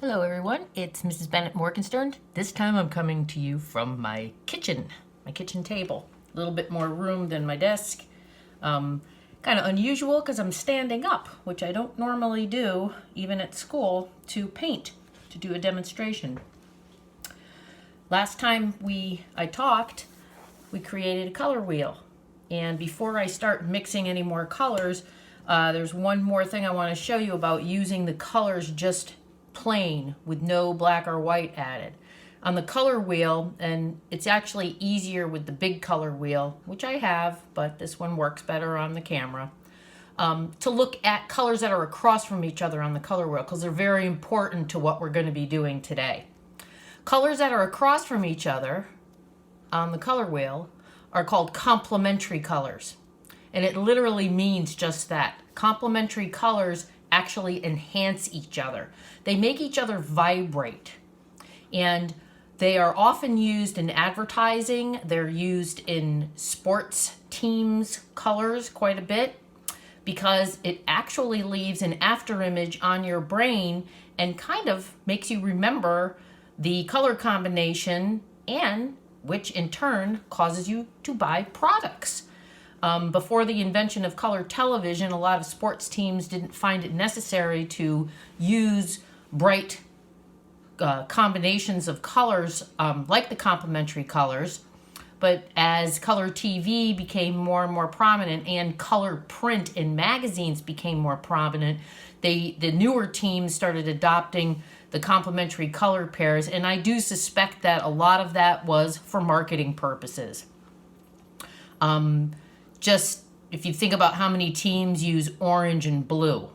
Hello everyone, it's Mrs. Bennett-Morgenstern. This time I'm coming to you from my kitchen table. A little bit more room than my desk. Kind of unusual because I'm standing up, which I don't normally do, even at school, to paint, to do a demonstration. Last time I talked, we created a color wheel. And before I start mixing any more colors, there's one more thing I want to show you about using the colors just plain with no black or white added. On the color wheel, and it's actually easier with the big color wheel, which I have, but this one works better on the camera, to look at colors that are across from each other on the color wheel because they're very important to what we're going to be doing today. Colors that are across from each other on the color wheel are called complementary colors. And it literally means just that. Complementary colors actually enhance each other. They make each other vibrate. And they are often used in advertising. They're used in sports teams' colors quite a bit because it actually leaves an after image on your brain and kind of makes you remember the color combination, and which in turn causes you to buy products. Before the invention of color television, a lot of sports teams didn't find it necessary to use bright combinations of colors like the complementary colors. But as color TV became more and more prominent and color print in magazines became more prominent, the newer teams started adopting the complementary color pairs. And I do suspect that a lot of that was for marketing purposes. Just if you think about how many teams use orange and blue,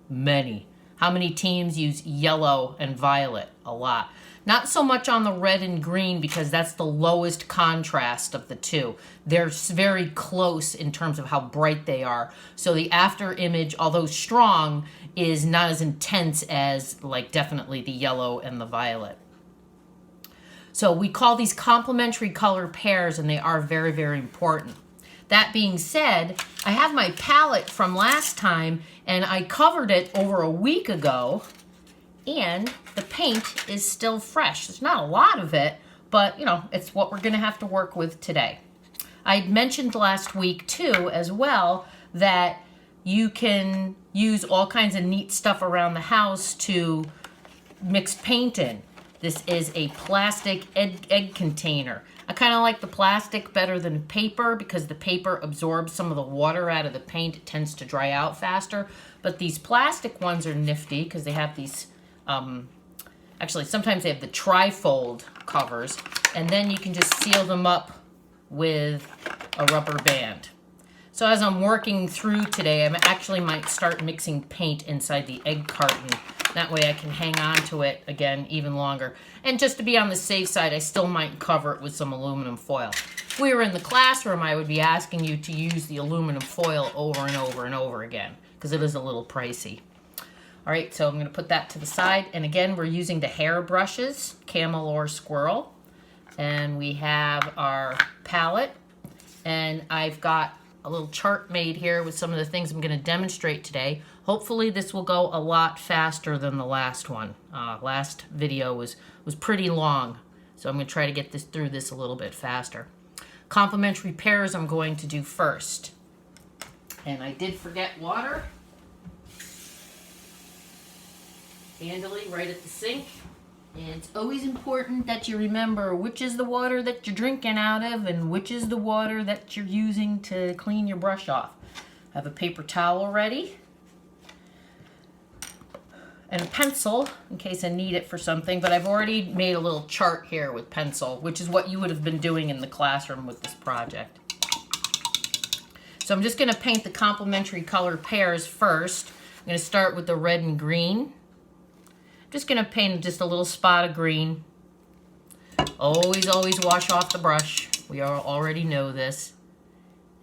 many. How many teams use yellow and violet? A lot. Not so much on the red and green because that's the lowest contrast of the two. They're very close in terms of how bright they are. So the after image, although strong, is not as intense as like definitely the yellow and the violet. So we call these complementary color pairs, and they are very, very important. That being said, I have my palette from last time, and I covered it over a week ago, and the paint is still fresh. There's not a lot of it, but you know, it's what we're going to have to work with today. I mentioned last week too, as well, that you can use all kinds of neat stuff around the house to mix paint in. This is a plastic egg container. I kind of like the plastic better than paper because the paper absorbs some of the water out of the paint. It tends to dry out faster. But these plastic ones are nifty because they have these, actually sometimes they have the tri-fold covers. And then you can just seal them up with a rubber band. So as I'm working through today, I actually might start mixing paint inside the egg carton. That way I can hang on to it, again, even longer. And just to be on the safe side, I still might cover it with some aluminum foil. If we were in the classroom, I would be asking you to use the aluminum foil over and over and over again, because it is a little pricey. All right, so I'm going to put that to the side. And again, we're using the hair brushes, camel or squirrel. And we have our palette. And I've got a little chart made here with some of the things I'm going to demonstrate today. Hopefully this will go a lot faster than the last one. Last video was pretty long, so I'm going to try to get through this a little bit faster. Complementary pairs I'm going to do first. And I did forget water. Handily right at the sink. And it's always important that you remember which is the water that you're drinking out of and which is the water that you're using to clean your brush off. I have a paper towel ready. And a pencil, in case I need it for something, but I've already made a little chart here with pencil, which is what you would have been doing in the classroom with this project. So I'm just going to paint the complementary color pairs first. I'm going to start with the red and green. Just going to paint just a little spot of green. Always, always wash off the brush. We already know this.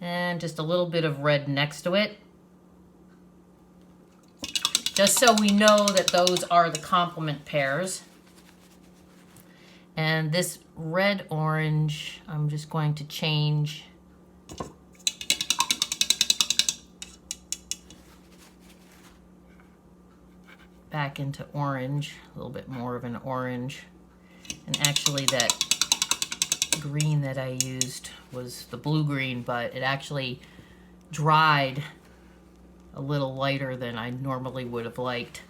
And just a little bit of red next to it. Just so we know that those are the complement pairs. And this red-orange, I'm just going to change back into orange, a little bit more of an orange. And actually that green that I used was the blue-green, but it actually dried a little lighter than I normally would have liked.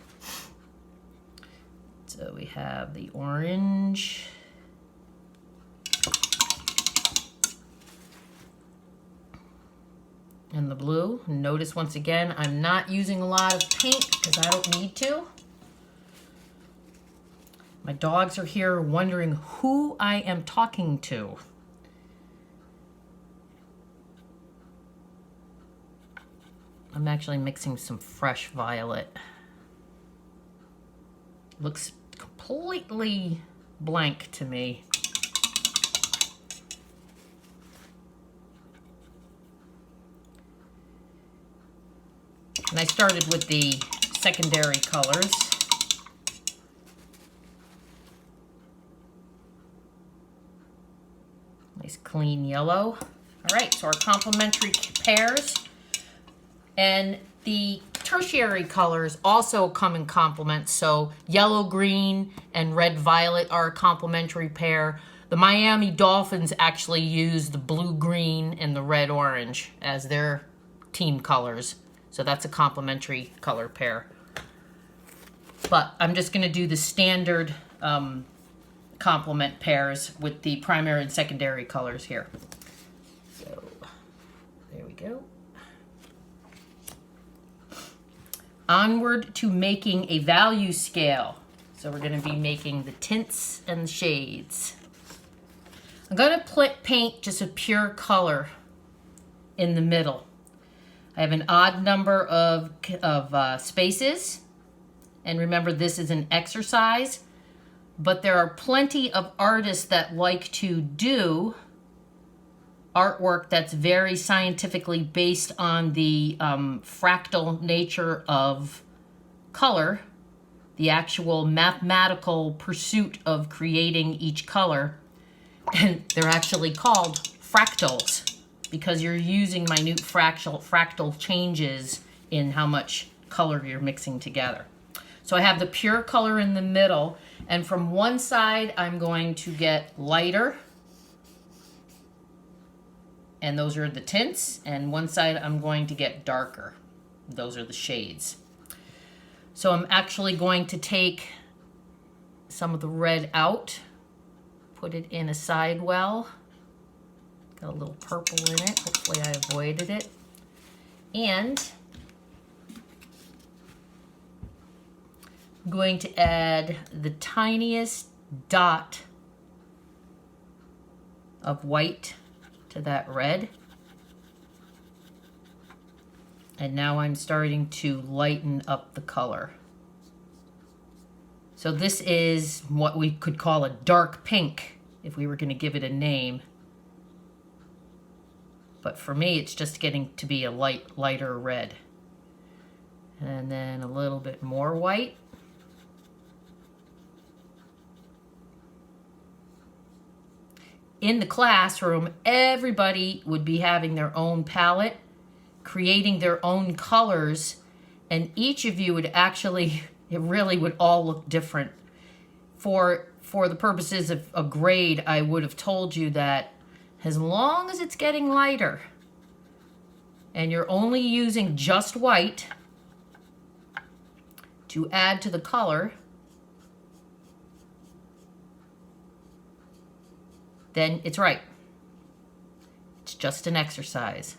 So we have the orange. And the blue. Notice once again, I'm not using a lot of paint because I don't need to. My dogs are here wondering who I am talking to. I'm actually mixing some fresh violet. Looks completely blank to me. And I started with the secondary colors. Nice clean yellow. All right, so our complementary pairs. And the tertiary colors also come in complements. So yellow, green, and red, violet are a complementary pair. The Miami Dolphins actually use the blue, green, and the red, orange as their team colors. So that's a complementary color pair. But I'm just going to do the standard complement pairs with the primary and secondary colors here. So there we go. Onward to making a value scale. So we're going to be making the tints and the shades. I'm going to paint just a pure color in the middle. I have an odd number of spaces. And remember, this is an exercise. But there are plenty of artists that like to do artwork that's very scientifically based on the fractal nature of color, the actual mathematical pursuit of creating each color. And they're actually called fractals because you're using minute fractal changes in how much color you're mixing together. So I have the pure color in the middle, and from one side I'm going to get lighter, and those are the tints, and one side I'm going to get darker. Those are the shades. So I'm actually going to take some of the red out, put it in a side well. Got a little purple in it. Hopefully I avoided it. And I'm going to add the tiniest dot of white to that red. And now I'm starting to lighten up the color. So this is what we could call a dark pink if we were going to give it a name. But for me, it's just getting to be a lighter red. And then a little bit more white. In the classroom, everybody would be having their own palette, creating their own colors, and each of you would actually, it really would all look different. For the purposes of a grade, I would have told you that as long as it's getting lighter and you're only using just white to add to the color, then it's right. It's just an exercise.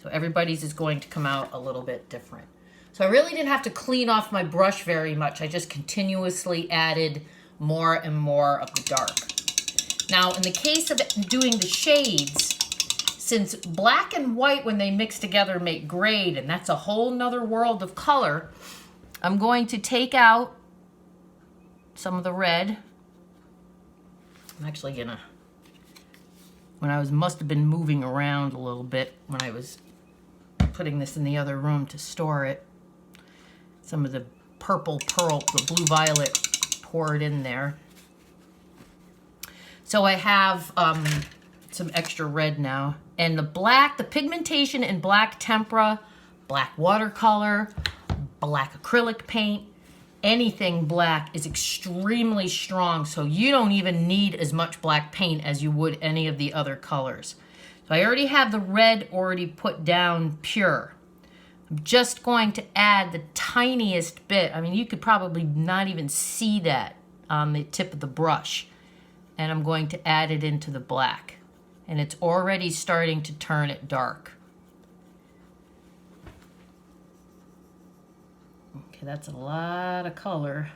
So everybody's is going to come out a little bit different. So I really didn't have to clean off my brush very much. I just continuously added more and more of the dark. Now, in the case of doing the shades, since black and white, when they mix together, make grade, and that's a whole nother world of color, I'm going to take out some of the red. I'm actually gonna, must have been moving around a little bit when I was putting this in the other room to store it. Some of the purple pearl, the blue violet, poured in there. So I have some extra red now. And the black, the pigmentation in black tempera, black watercolor, black acrylic paint, anything black is extremely strong, so you don't even need as much black paint as you would any of the other colors. So I already have the red already put down pure. I'm just going to add the tiniest bit. I mean, you could probably not even see that on the tip of the brush. And I'm going to add it into the black. And it's already starting to turn it dark. Okay, that's a lot of color.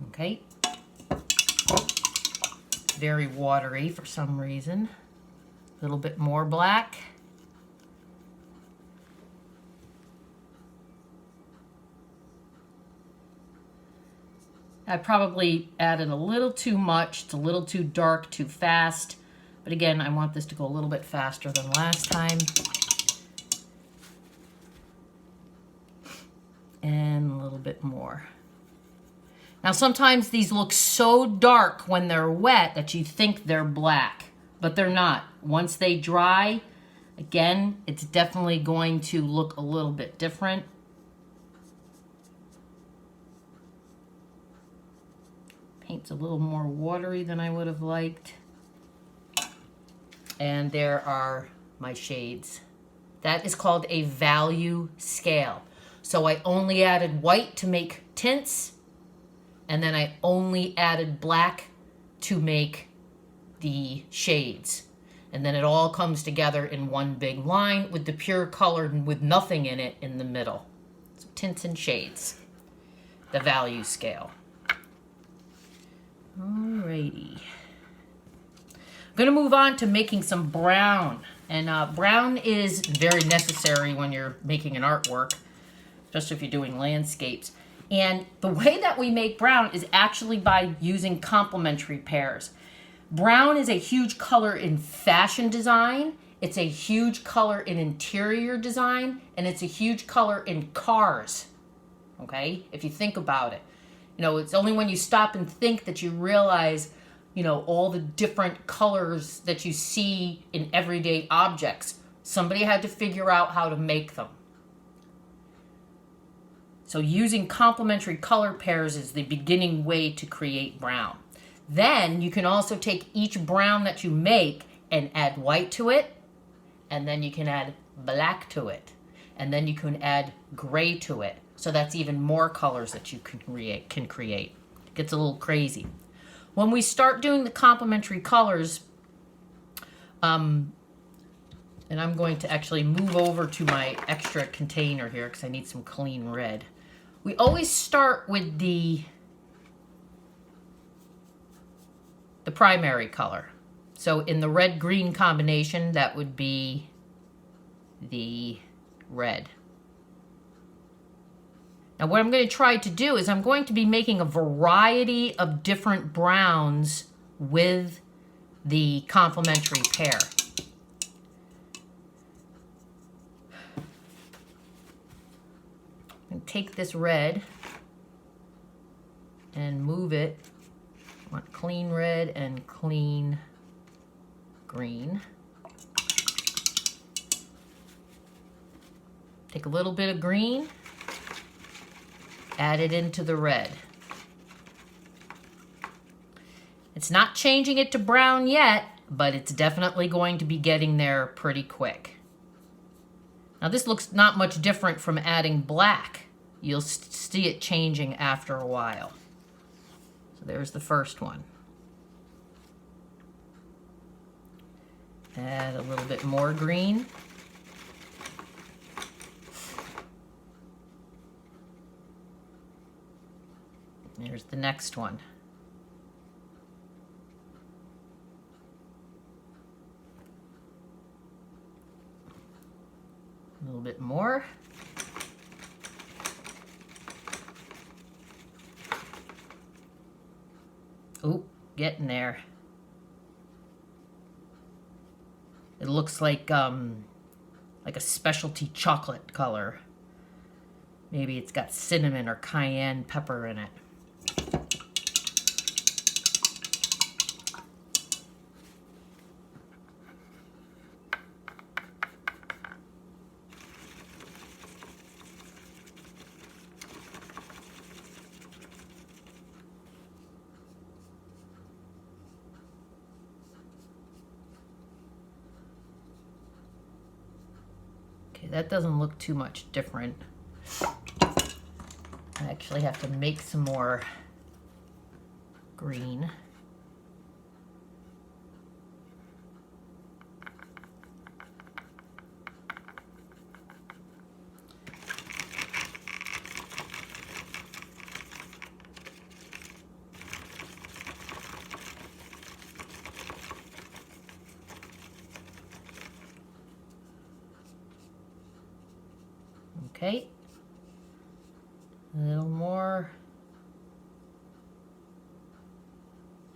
Okay. Very watery for some reason. A little bit more black. I probably added a little too much. It's a little too dark, too fast. But again, I want this to go a little bit faster than last time. And a little bit more. Now sometimes these look so dark when they're wet that you think they're black, but they're not. Once they dry, again, it's definitely going to look a little bit different. Paint's a little more watery than I would have liked. And there are my shades. That is called a value scale. So I only added white to make tints, and then I only added black to make the shades. And then it all comes together in one big line with the pure color and with nothing in it in the middle. So tints and shades, the value scale. Alrighty. I'm going to move on to making some brown. And brown is very necessary when you're making an artwork, especially if you're doing landscapes. And the way that we make brown is actually by using complementary pairs. Brown is a huge color in fashion design. It's a huge color in interior design. And it's a huge color in cars. Okay? If you think about it. You know, it's only when you stop and think that you realize, you know, all the different colors that you see in everyday objects. Somebody had to figure out how to make them. So using complementary color pairs is the beginning way to create brown. Then you can also take each brown that you make and add white to it. And then you can add black to it. And then you can add gray to it. So that's even more colors that you can create. It gets a little crazy. When we start doing the complementary colors, and I'm going to actually move over to my extra container here because I need some clean red. We always start with the primary color. So in the red-green combination, that would be the red. Now what I'm going to try to do is I'm going to be making a variety of different browns with the complementary pair. I'm going to take this red and move it. I want clean red and clean green. Take a little bit of green. Add it into the red. It's not changing it to brown yet, but it's definitely going to be getting there pretty quick. Now this looks not much different from adding black. You'll see it changing after a while. So there's the first one. Add a little bit more green. There's the next one. A little bit more. Ooh, getting there. It looks like a specialty chocolate color. Maybe it's got cinnamon or cayenne pepper in it. Okay, that doesn't look too much different. I actually have to make some more green. Okay, a little more,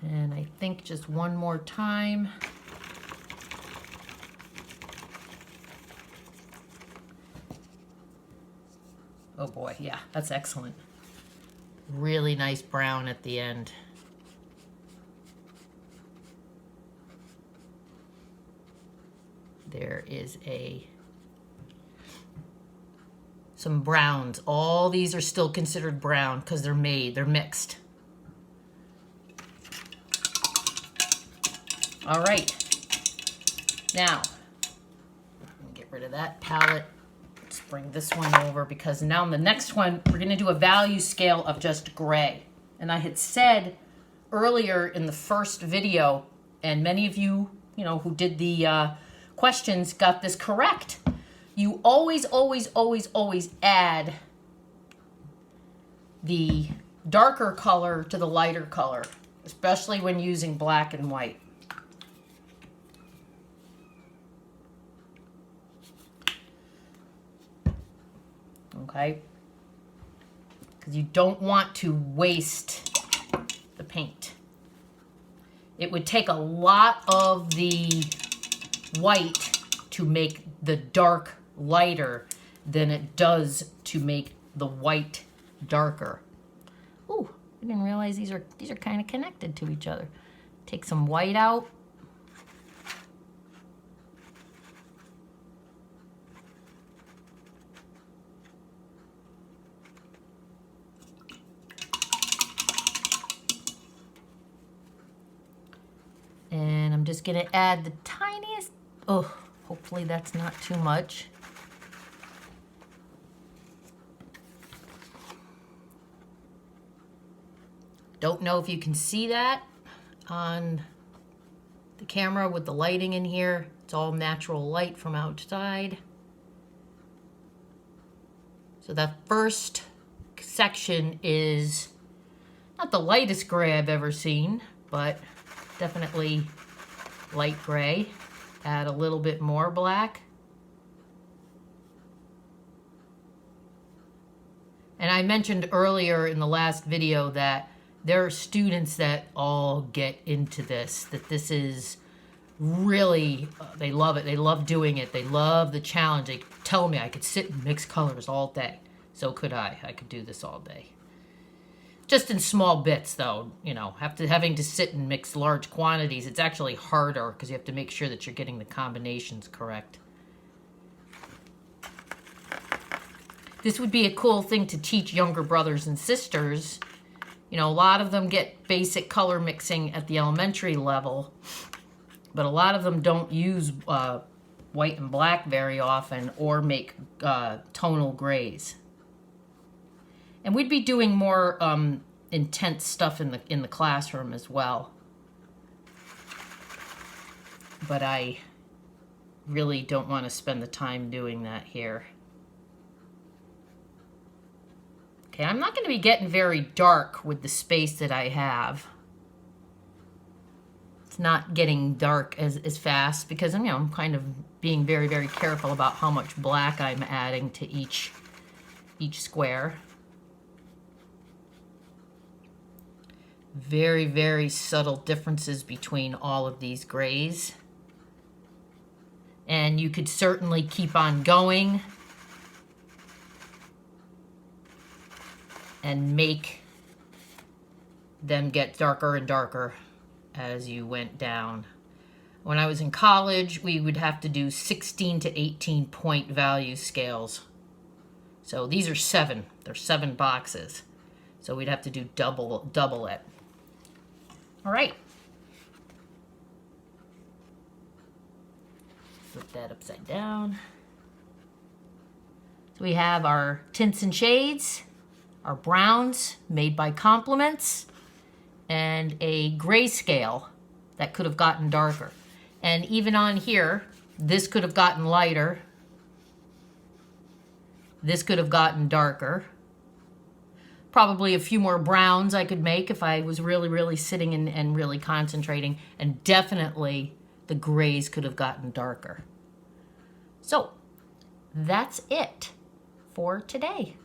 and I think just one more time. Oh boy, yeah, that's excellent. Really nice brown at the end. There is some browns. All these are still considered brown because they're mixed. All right. Now, get rid of that palette. Let's bring this one over because now in the next one, we're going to do a value scale of just gray. And I had said earlier in the first video, and many of you, who did the questions got this correct. You always, always, always, always add the darker color to the lighter color, especially when using black and white. Okay? Because you don't want to waste the paint. It would take a lot of the white to make the dark lighter than it does to make the white darker. Ooh, I didn't realize these are kind of connected to each other. Take some white out. And I'm just gonna add the tiniest, oh, hopefully that's not too much. Don't know if you can see that on the camera with the lighting in here. It's all natural light from outside. So that first section is not the lightest gray I've ever seen, but definitely light gray. Add a little bit more black. And I mentioned earlier in the last video that there are students that all get into this, that this is really, they love it. They love doing it. They love the challenge. They tell me I could sit and mix colors all day. So could I. I could do this all day. Just in small bits, though, having to sit and mix large quantities, it's actually harder because you have to make sure that you're getting the combinations correct. This would be a cool thing to teach younger brothers and sisters. A lot of them get basic color mixing at the elementary level, but a lot of them don't use white and black very often or make tonal grays. And we'd be doing more intense stuff in the classroom as well. But I really don't want to spend the time doing that here. Okay, I'm not going to be getting very dark with the space that I have. It's not getting dark as fast because I'm kind of being very, very careful about how much black I'm adding to each square. Very, very subtle differences between all of these grays. And you could certainly keep on going and make them get darker and darker as you went down. When I was in college, we would have to do 16 to 18 point value scales. So these are 7. They're 7 boxes. So we'd have to do double it. All right. Flip that upside down. So we have our tints and shades, our browns made by complements, and a grayscale that could have gotten darker. And even on here, this could have gotten lighter. This could have gotten darker. Probably a few more browns I could make if I was really, really sitting and really concentrating. And definitely the grays could have gotten darker. So that's it for today.